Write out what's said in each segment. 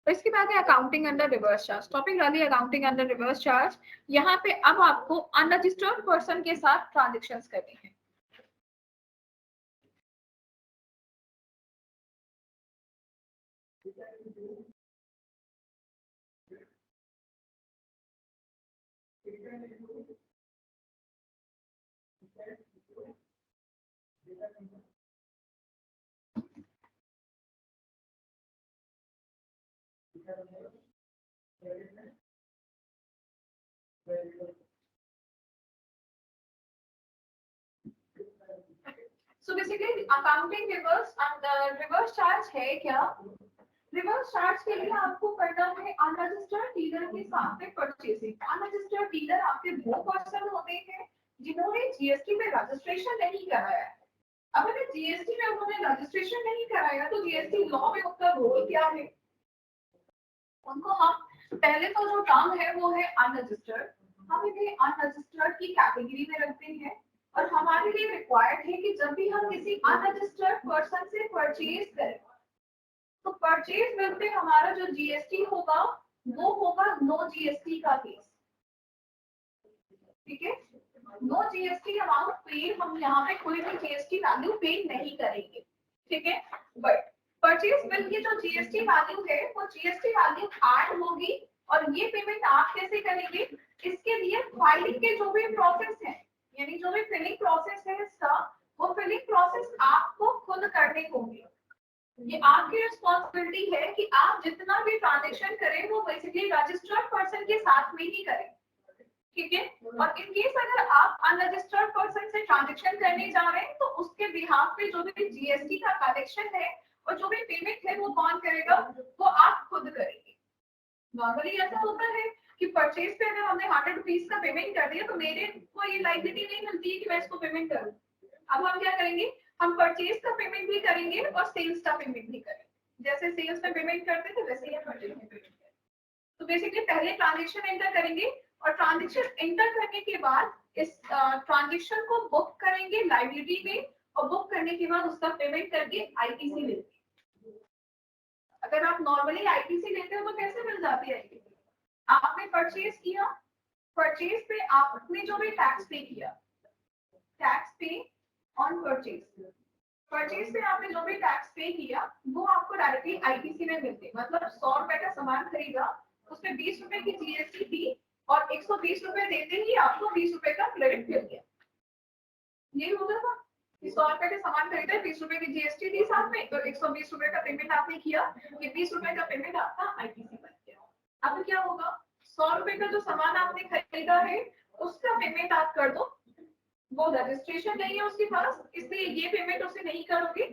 तो इसके बाद है accounting under reverse charge. Topic डालिए अकाउंटिंग अंडर रिवर्स चार्ज। यहाँ पे अब आपको अनरजिस्टर्ड पर्सन के साथ ट्रांजेक्शन्स करनी है। So basically accounting reverse charge है क्या? रिवर्स चार्ज के लिए आपको करना है अनरजिस्टर्ड डीलर के साथ में परचेसिंग। अनरजिस्टर्ड डीलर आपके वो पर्सन होते हैं जिन्होंने जीएसटी में रजिस्ट्रेशन नहीं कराया है। अब अगर जीएसटी में उन्होंने रजिस्ट्रेशन नहीं कराया तो जीएसटी लॉ में उनका रोल क्या है? उनको हम पहले तो जो टर्म है वो है अनरजिस्टर्ड, हम इन्हें अनरजिस्टर्ड की कैटेगरी में रखते हैं और हमारे लिए रिक्वायर्ड है कि जब भी हम किसी अनरजिस्टर्ड पर्सन से परचेज करें तो परचेज बिल पे हमारा जो जीएसटी होगा वो होगा नो जीएसटी का केस। ठीक है, नो जीएसटी अमाउंट पेड, हम यहाँ पे कोई भी जीएसटी वैल्यू पेड नहीं करेंगे। ठीक है, बट परचेज बिल की जो जीएसटी वैल्यू है वो जीएसटी वैल्यू ऐड होगी और ये पेमेंट आप कैसे करेंगे? इसके लिए फाइलिंग के जो भी प्रोसेस है, यानी जो भी फिलिंग प्रोसेस है इसका, वो फिलिंग प्रोसेस आपको खुद करने होंगे। ये आपकी रिस्पॉन्सिबिलिटी है कि आप जितना भी ट्रांजेक्शन करें वो बेसिकली रजिस्टर्ड पर्सन के साथ में ही करें। ठीक है, और इन केस अगर आप अनरजिस्टर्ड पर्सन से ट्रांजेक्शन करने जा रहे हैं तो उसके बिहाफ पे जो भी जीएसटी का कलेक्शन है और जो भी पेमेंट है वो कौन करेगा? वो आप खुद करेंगे। नॉर्मली ऐसा होता है कि परचेज पे अगर हमने 100 रुपीज का पेमेंट कर दिया तो मेरे को ये लाइबिलिटी नहीं मिलती है कि मैं इसको पेमेंट करूं। अब हम क्या करेंगे? हम परचेज का पेमेंट भी करेंगे और सेल्स का पेमेंट भी करेंगे। जैसे सेल्स में पेमेंट करते थे वैसे ही हम परचेज में पेमेंट करेंगे। तो बेसिकली पहले ट्रांजेक्शन एंटर करेंगे और ट्रांजेक्शन एंटर करने के बाद इस ट्रांजेक्शन को बुक करेंगे लाइबिलिटी में और बुक करने के बाद उसका पेमेंट करके आईटीसी लेंगे। अगर आप नॉर्मली आईटीसी लेते हो तो कैसे मिल जाती है आईटीसी? आपने परचेज किया, परचेज पे आपने जो भी टैक्स पे किया, टैक्स पे ऑन परचेज, परचेज पे आपने जो भी टैक्स पे किया वो आपको डायरेक्टली आईटीसी में मिलते। मतलब 100 रुपए का सामान खरीदा, उसमें 20 रुपए की जीएसटी थी और 120 रुपए देते ही आपको 20 रुपए का क्रेडिट मिल गया। यही होता था कि 100 रुपए के सामान खरीदे, 20 रुपए की जीएसटी थी साथ में, तो 120 रुपए का पेमेंट आपने किया, ये 20 रुपए का पेमेंट आपका आईटीसी बन गया। अब क्या होगा? 100 रुपए का जो सामान आपने खरीदा है उसका पेमेंट आप कर दो, वो रजिस्ट्रेशन नहीं है उसके पास, इसलिए ये पेमेंट उसे नहीं करोगे।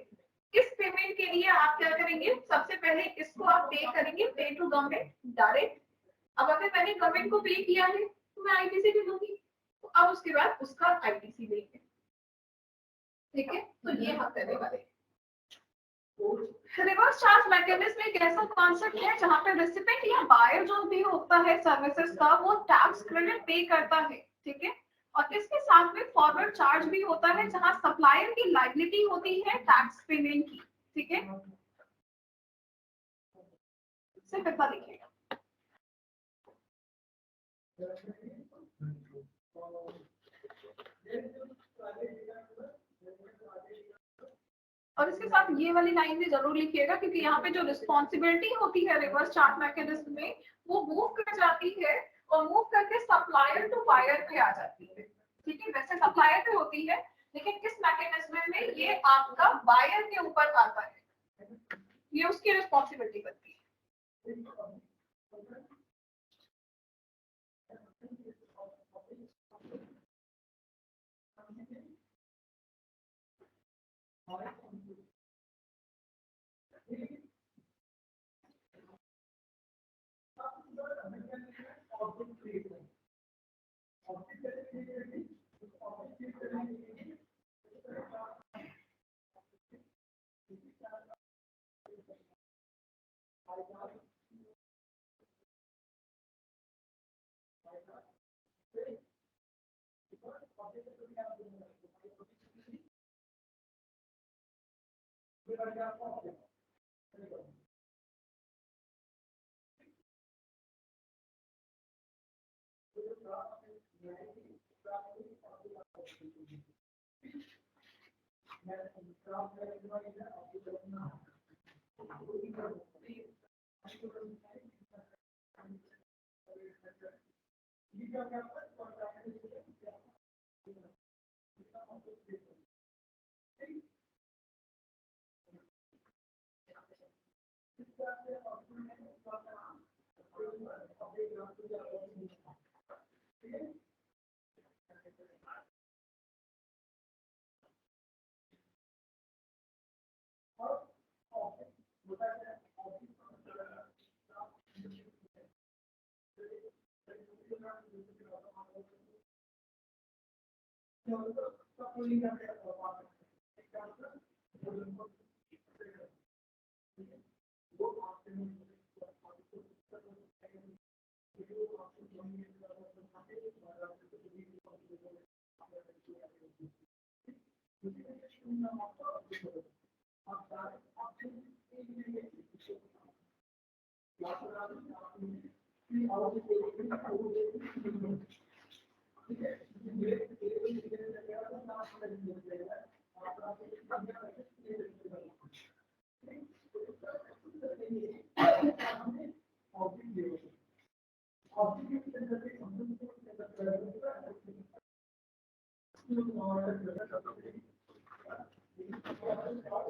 इस पेमेंट के लिए आप क्या करेंगे? सबसे पहले इसको आप पे करेंगे, पे टू गवर्नमेंट डायरेक्ट। अब अगर मैंने गवर्नमेंट को पे किया है तो मैं आईटीसी भी दूंगी, तो अब उसके बाद उसका आईटीसी देंगे। ठीक है, तो ये हम करने वाले हैं। रिवर्स चार्ज मैकेनिज्म एक ऐसा कॉन्सेप्ट है जहां पे रेसिपिएंट या बायर जो भी होता है सर्विसेज का वो टैक्स क्रेडिट पे करता है। ठीक है, और इसके साथ में फॉरवर्ड चार्ज भी होता है जहां सप्लायर की लायबिलिटी होती है टैक्स पेमेंट की। ठीक है, सिर्फ इतना लिखिएगा। और इसके साथ ये वाली लाइन भी जरूर लिखिएगा क्योंकि यहाँ पे जो रिस्पॉन्सिबिलिटी होती है रिवर्स चार्ज मैकेनिज्म में वो मूव कर जाती है और मूव करके सप्लायर टू बायर पे आ जाती है। ठीक है, वैसे सप्लायर पे होती है लेकिन इस मैकेनिज्म में ये आपका बायर के ऊपर आता है, ये उसकी रिस्पॉन्सिबिलिटी बनती है।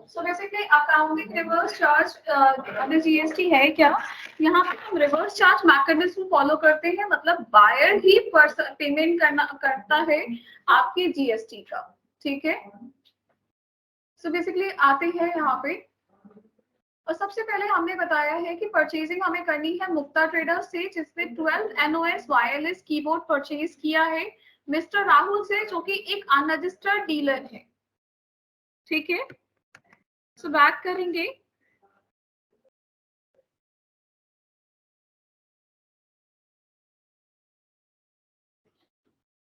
So basically accounting reverse charge अगर जीएसटी है क्या, यहाँ पे हम रिवर्स चार्ज मैकेनिज्म फॉलो करते हैं, मतलब बायर ही पेमेंट करता है आपके जीएसटी का, ठीक है। सो बेसिकली आते हैं यहाँ पे, और सबसे पहले हमने बताया है कि परचेजिंग हमें करनी है मुक्ता ट्रेडर्स से, जिसने 12 एनओएस वायरलेस कीबोर्ड परचेज किया है मिस्टर राहुल से, जो कि एक अनरजिस्टर्ड डीलर है, ठीक है। सो बैक करेंगे,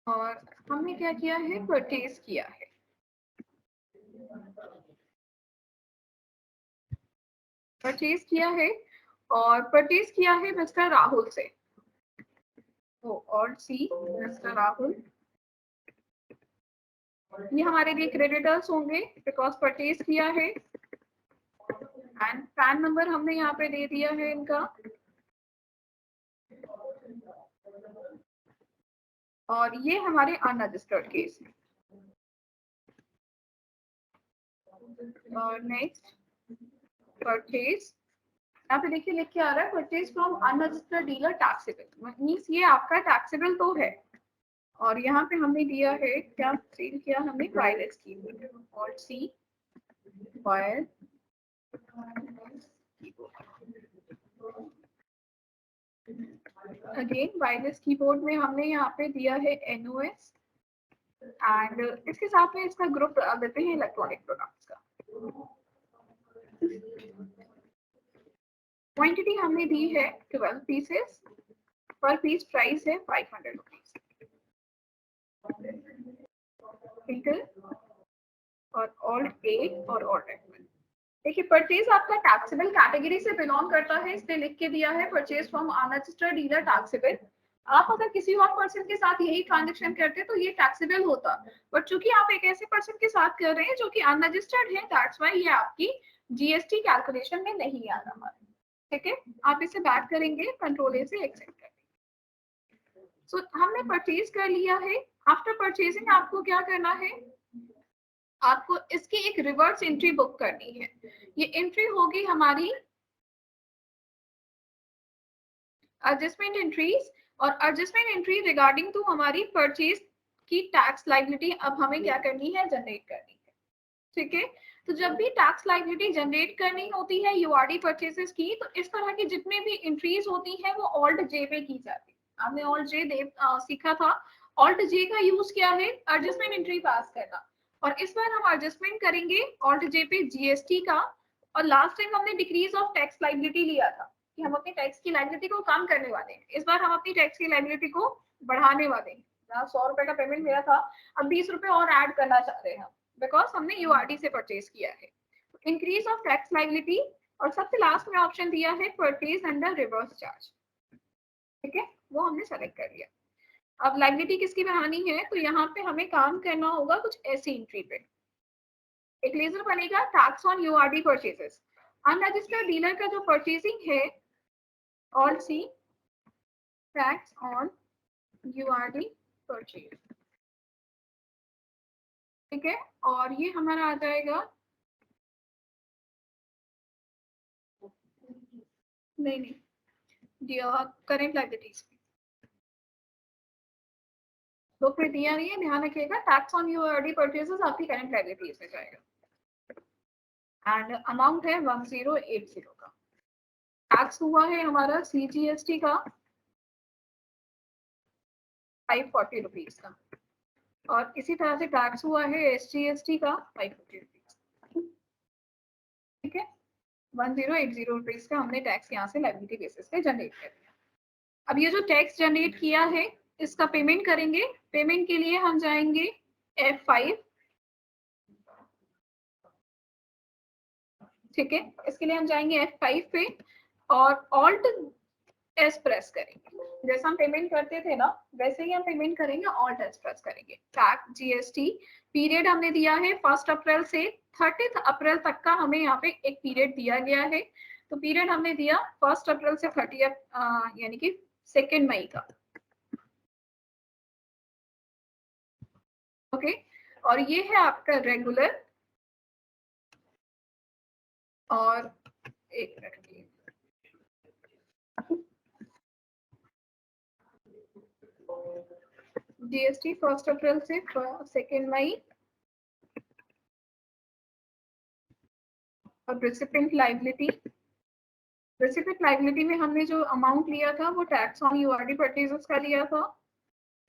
और हमने क्या किया है, परचेज किया है, परचेज किया है, और परचेज किया है मिस्टर राहुल से, तो और सी मिस्टर राहुल, ये हमारे लिए क्रेडिटर्स होंगे बिकॉज परचेज किया है, एंड पैन नंबर हमने यहाँ पे दे दिया है इनका, और ये हमारे अनरजिस्टर्ड केस है। और नेक्स्ट परचेज, यहाँ पे देखिए लिख के आ रहा है purchase from unregistered dealer taxable, means ये आपका टैक्सेबल तो है, और यहाँ पे हमने दिया है क्या, सेल किया हमने वायरलेस कीबोर्ड, और सी वायर अगेन वायरलेस कीबोर्ड में हमने यहाँ पे दिया है एनओएस, एंड इसके साथ में इसका ग्रुप देते हैं इलेक्ट्रॉनिक प्रोडक्ट्स का। क्वांटिटी हमने दी है 12 पीसेस, पर पीस प्राइस है 500 रुपीज, इंटर और ऑल्ट ए और ऑल्ट F1। देखिए परचेज आपका टैक्सेबल कैटेगरी से बिलोंग करता है, इसलिए लिख के दिया है purchase from unregistered dealer taxable. आप अगर किसी और पर्सन के साथ यही ट्रांजेक्शन करते तो ये टैक्सेबल होता, बट चूंकि आप एक ऐसे पर्सन के साथ कर रहे हैं जो कि अनरजिस्टर्ड है, दैट्स व्हाई ये आपकी जीएसटी कैलकुलेशन में नहीं आ रहा है, ठीक है। आप इसे बैक करेंगे, कंट्रोल ए से एक्सेप्ट करेंगे। सो हमने परचेज कर लिया है, आफ्टर परचेजिंग आपको क्या करना है, आपको इसकी एक रिवर्स एंट्री बुक करनी है। ये एंट्री होगी हमारी एडजस्टमेंट एंट्रीज, और एडजस्टमेंट एंट्री रिगार्डिंग टू हमारी परचेज की टैक्स लायबिलिटी अब हमें क्या करनी है, जनरेट करनी है, ठीक है। तो जब भी टैक्स लायबिलिटी जनरेट करनी होती है यूआरडी परचेसेस की, तो इस तरह की जितने भी एंट्रीज होती हैं वो ऑल्ट जे पे की जाती है। आपने ऑल्ट जे सीखा था, ऑल्ट जे का यूज क्या है, एडजस्टमेंट एंट्री पास करना, और इस बार हम एडजस्टमेंट करेंगे ऑल्ट जे पे जीएसटी का। और लास्ट टाइम हमने डिक्रीज ऑफ टैक्स लायबिलिटी लिया था कि हम अपनी टैक्स की लायबिलिटी को कम करने वाले हैं, इस बार हम अपनी टैक्स की लायबिलिटी को बढ़ाने वाले हैं। जहाँ 100 रुपए का पेमेंट मिला था, अब 20 रुपए और ऐड करना चाह रहे हैं हम, बिकॉज हमने यूआरडी से परचेज किया है। इंक्रीज ऑफ टैक्स लायबिलिटी, और सबसे लास्ट में ऑप्शन दिया है परचेज अंडर रिवर्स चार्ज, ठीक है, वो हमने सेलेक्ट कर लिया। अब लायबिलिटी किसकी बढ़ानी है, तो यहाँ पे हमें काम करना होगा कुछ ऐसी एंट्री पे, एक लेजर बनेगा tax on URD purchases. Unregistered dealer का जो परचेजिंग है, ऑल सी टैक्स ऑन यूआरडी परचेज, ठीक है। और ये हमारा आ जाएगा, नहीं करेंट लायबिलिटीज, तो फिर दिया नहीं है, ध्यान रखिएगा टैक्स ऑन यूआरडी परचेजेस आपकी करेंट लायबिलिटीज में जाएगा। एंड अमाउंट है 1080 का। टैक्स हुआ है हमारा सीजीएसटी का 540 रुपीज का, और इसी तरह से टैक्स हुआ है एसजीएसटी का 550 रुपीज, ठीक है। 1080 रुपीज का हमने टैक्स यहाँ से लायबिलिटी बेसिस पे जनरेट कर दिया। अब ये जो टैक्स जनरेट किया है इसका पेमेंट करेंगे। पेमेंट के लिए हम जाएंगे F5, ठीक है। इसके लिए हम जाएंगे F5 पे और Alt S प्रेस करेंगे। जैसा हम पेमेंट करते थे ना वैसे ही हम पेमेंट करेंगे, Alt S प्रेस करेंगे। टैक्स जीएसटी पीरियड हमने दिया है 1 अप्रैल से 30 अप्रैल तक का, हमें यहाँ पे एक पीरियड दिया गया है। तो पीरियड हमने दिया 1 अप्रैल से 30 यानी कि 2 मई का, ओके। और ये है आपका रेगुलर, और एक मिनट जीएसटी 1 अप्रैल से 2 मई, और रेसिपिएंट लायबिलिटी, रेसिपिएंट लायबिलिटी में हमने जो अमाउंट लिया था वो टैक्स ऑन यूआरडी परचेजेस का लिया था,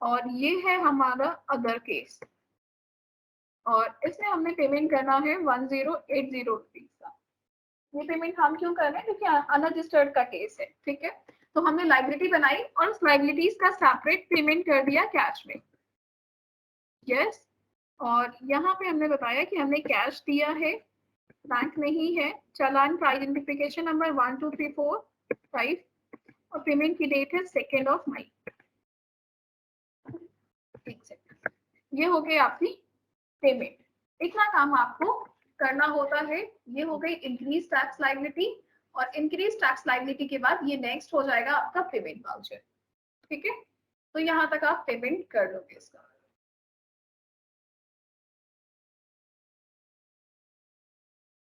और ये है हमारा अदर केस, और इसमें हमने पेमेंट करना है 1080 रुपीज का। ये पेमेंट हम क्यों कर रहे हैं, क्योंकि अनरजिस्टर्ड का केस है, ठीक है। तो हमने लायबिलिटी बनाई और उस लायबिलिटीज का सेपरेट पेमेंट कर दिया कैश में, यस। और यहाँ पे हमने बताया कि हमने कैश दिया है, बैंक नहीं है। चालान का आइडेंटिफिकेशन नंबर 12345 और पेमेंट की डेट है 2 मई, ठीक है। ये हो गई आपकी पेमेंट। इतना काम आपको करना होता है। ये हो गई इंक्रीज टैक्स लायबिलिटी, और इंक्रीज टैक्स लायबिलिटी के बाद ये नेक्स्ट हो जाएगा आपका पेमेंट वाउचर, ठीक है। तो यहाँ तक आप पेमेंट कर लोगे इसका।